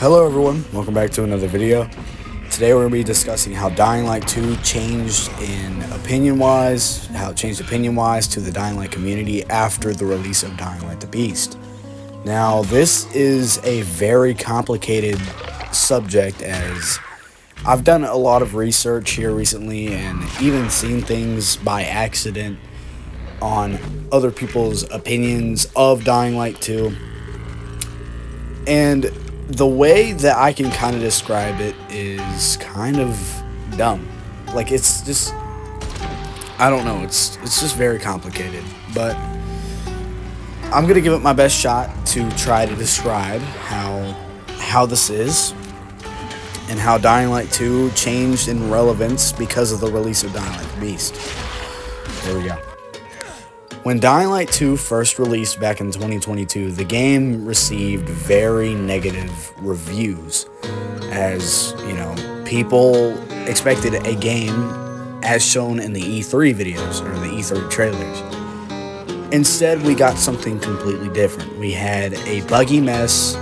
Hello everyone, welcome back to another video. Today we're going to be discussing how Dying Light 2 changed how it changed opinion-wise to the Dying Light community after the release of Dying Light the Beast. Now, this is a very complicated subject, as I've done a lot of research here recently and even seen things by accident on other people's opinions of Dying Light 2. And the way that I can kind of describe it is kind of dumb. Like, it's just, I don't know, it's just very complicated. But I'm going to give it my best shot to try to describe how this is and how Dying Light 2 changed in relevance because of the release of Dying Light the Beast. There we go. When Dying Light 2 first released back in 2022, the game received very negative reviews, as, you know, people expected a game as shown in the E3 videos, or the E3 trailers. Instead, we got something completely different. We had a buggy mess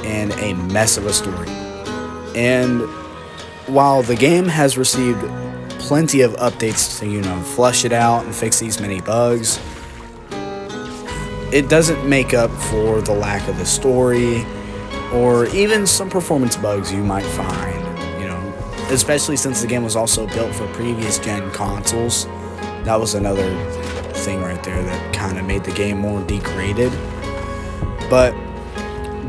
and a mess of a story. And while the game has received plenty of updates to, you know, flush it out and fix these many bugs, it doesn't make up for the lack of the story or even some performance bugs you might find, you know, especially since the game was also built for previous gen consoles. That was another thing right there that kind of made the game more degraded. But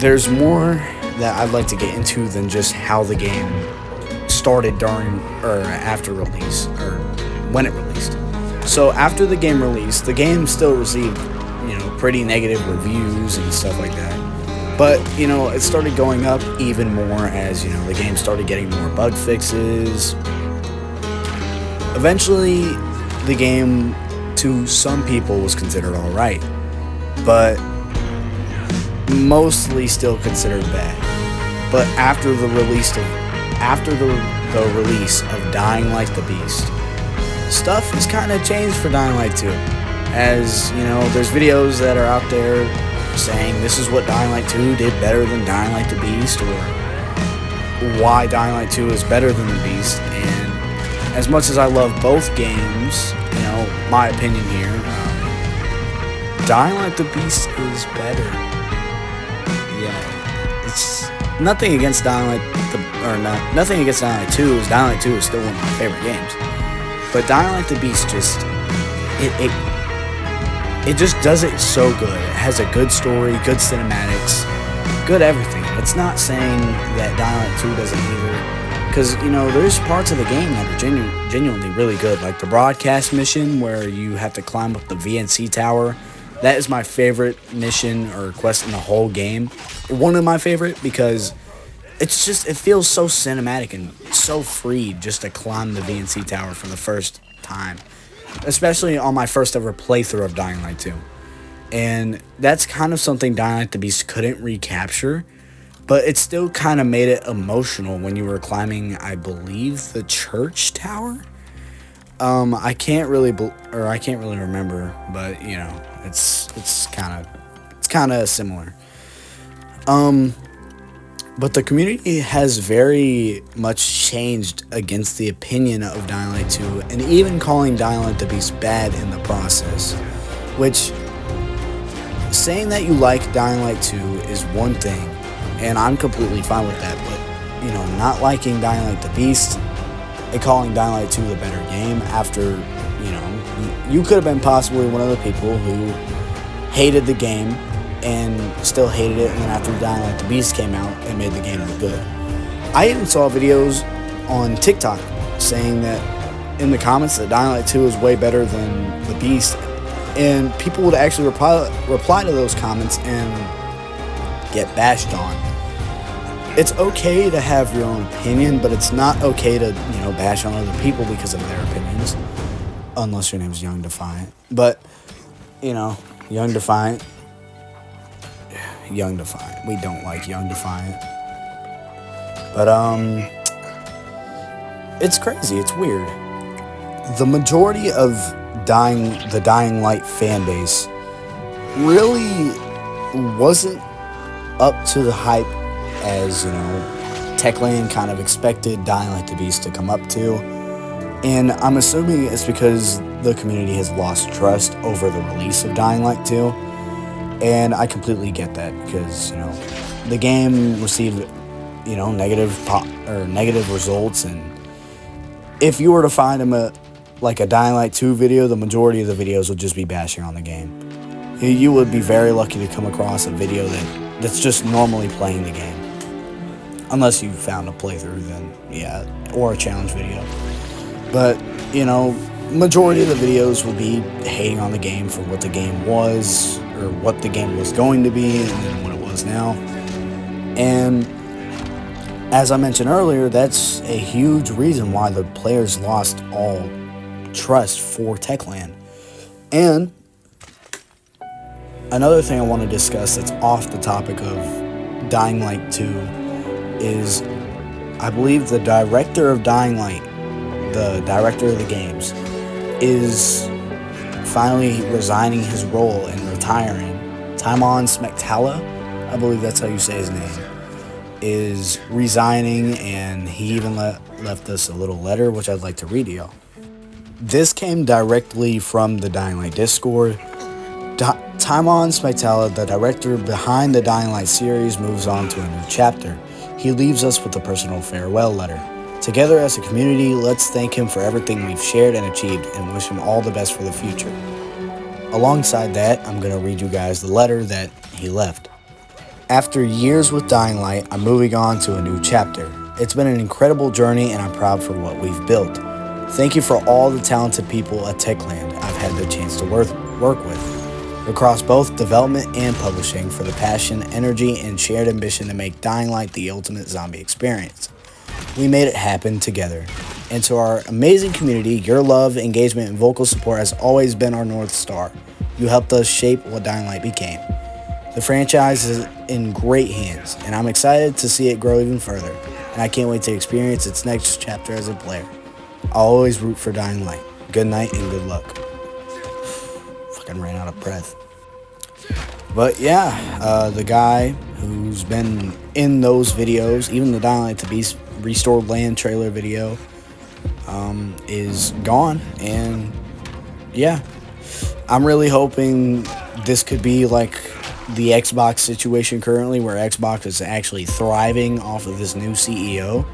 there's more that I'd like to get into than just how the game started during or after release, or when it released. So after the game released, the game still received, you know, pretty negative reviews and stuff like that. But, you know, it started going up even more as, you know, the game started getting more bug fixes. Eventually, the game, to some people, was considered alright, but mostly still considered bad. But after the release of Dying Light the Beast, stuff has kind of changed for Dying Light 2. As, you know, there's videos that are out there saying this is what Dying Light 2 did better than Dying Light the Beast, or why Dying Light 2 is better than the Beast. And as much as I love both games, you know, my opinion here, Dying Light the Beast is better. Yeah, it's nothing against Dying Light nothing against Dying Light 2. Dying Light 2 is still one of my favorite games. But Dying Light the Beast just, it just does it so good. It has a good story, good cinematics, good everything. It's not saying that Dying Light 2 doesn't either, because, you know, there's parts of the game that are genuinely really good, like the broadcast mission where you have to climb up the VNC tower. That is my favorite mission or quest in the whole game. One of my favorite, because it's just, it feels so cinematic and so free just to climb the VNC tower for the first time. Especially on my first ever playthrough of Dying Light 2. And that's kind of something Dying Light the Beast couldn't recapture. But it still kind of made it emotional when you were climbing, I believe, the church tower? I can't really remember, but, you know, it's kind of similar. But the community has very much changed against the opinion of Dying Light 2, and even calling Dying Light the Beast bad in the process. Which, saying that you like Dying Light 2 is one thing, and I'm completely fine with that, but, you know, not liking Dying Light the Beast and calling Dying Light 2 the better game after, you know, you could have been possibly one of the people who hated the game and still hated it, and then after Dying Light the Beast came out, it made the game look good. I even saw videos on TikTok saying that in the comments that Dying Light 2 is way better than the Beast, and people would actually reply to those comments and get bashed on. It's okay to have your own opinion, but it's not okay to, you know, bash on other people because of their opinions, unless your name's Young Defiant. But, you know, Young Defiant, we don't like Young Defiant. But, it's crazy, it's weird. The majority of the Dying Light fan base really wasn't up to the hype as, Techland kind of expected Dying Light the Beast to come up to. And I'm assuming it's because the community has lost trust over the release of Dying Light 2. And I completely get that because, the game received, negative results. And if you were to find them a Dying Light 2 video, the majority of the videos would just be bashing on the game. You would be very lucky to come across a video that's just normally playing the game. Unless you found a playthrough, then yeah, or a challenge video. But, majority of the videos would be hating on the game for what the game was, or what the game was going to be, and then what it was now. And as I mentioned earlier, that's a huge reason why the players lost all trust for Techland. And another thing I want to discuss that's off the topic of Dying Light 2 is, I believe the director of Dying Light, the director of the games, is finally resigning his role and retiring. Timon Smektala, I believe that's how you say his name, is resigning, and he even left us a little letter, which I'd like to read to y'all. This came directly from the Dying Light Discord. Timon Smektala, the director behind the Dying Light series, moves on to a new chapter. He leaves us with a personal farewell letter. Together as a community, let's thank him for everything we've shared and achieved and wish him all the best for the future. Alongside that, I'm going to read you guys the letter that he left. After years with Dying Light, I'm moving on to a new chapter. It's been an incredible journey and I'm proud for what we've built. Thank you for all the talented people at Techland I've had the chance to work with. Across both development and publishing for the passion, energy, and shared ambition to make Dying Light the ultimate zombie experience. We made it happen together. And to our amazing community, your love, engagement, and vocal support has always been our North Star. You helped us shape what Dying Light became. The franchise is in great hands, and I'm excited to see it grow even further. And I can't wait to experience its next chapter as a player. I'll always root for Dying Light. Good night and good luck. Fucking ran out of breath. But yeah, the guy who's been in those videos, even the Dying Light the Beast Restored Land trailer video, is gone. And yeah, I'm really hoping this could be like the Xbox situation currently, where Xbox is actually thriving off of this new CEO.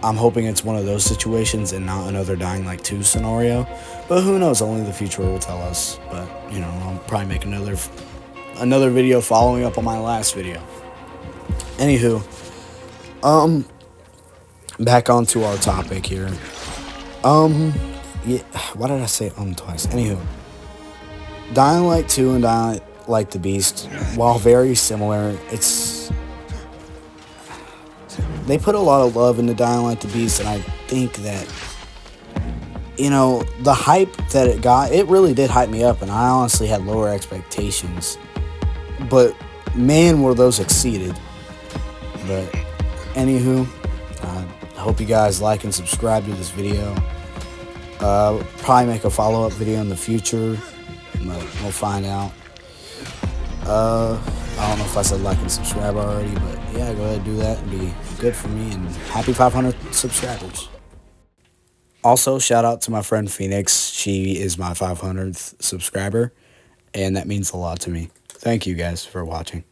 I'm hoping it's one of those situations and not another Dying Light 2 scenario. But who knows? Only the future will tell us. But, I'll probably make another video following up on my last video. Anywho, back onto our topic here. Yeah, why did I say twice? Anywho, Dying Light 2 and Dying Light the Beast, while very similar, they put a lot of love into Dying Light the Beast, and I think that, the hype that it got, it really did hype me up, and I honestly had lower expectations. But, man, were those exceeded. But, anywho, I hope you guys like and subscribe to this video. Probably make a follow-up video in the future, but we'll find out. I don't know if I said like and subscribe already, but yeah, go ahead and do that. It'd be good for me, and happy 500 subscribers. Also, shout out to my friend Phoenix. She is my 500th subscriber, and that means a lot to me. Thank you guys for watching.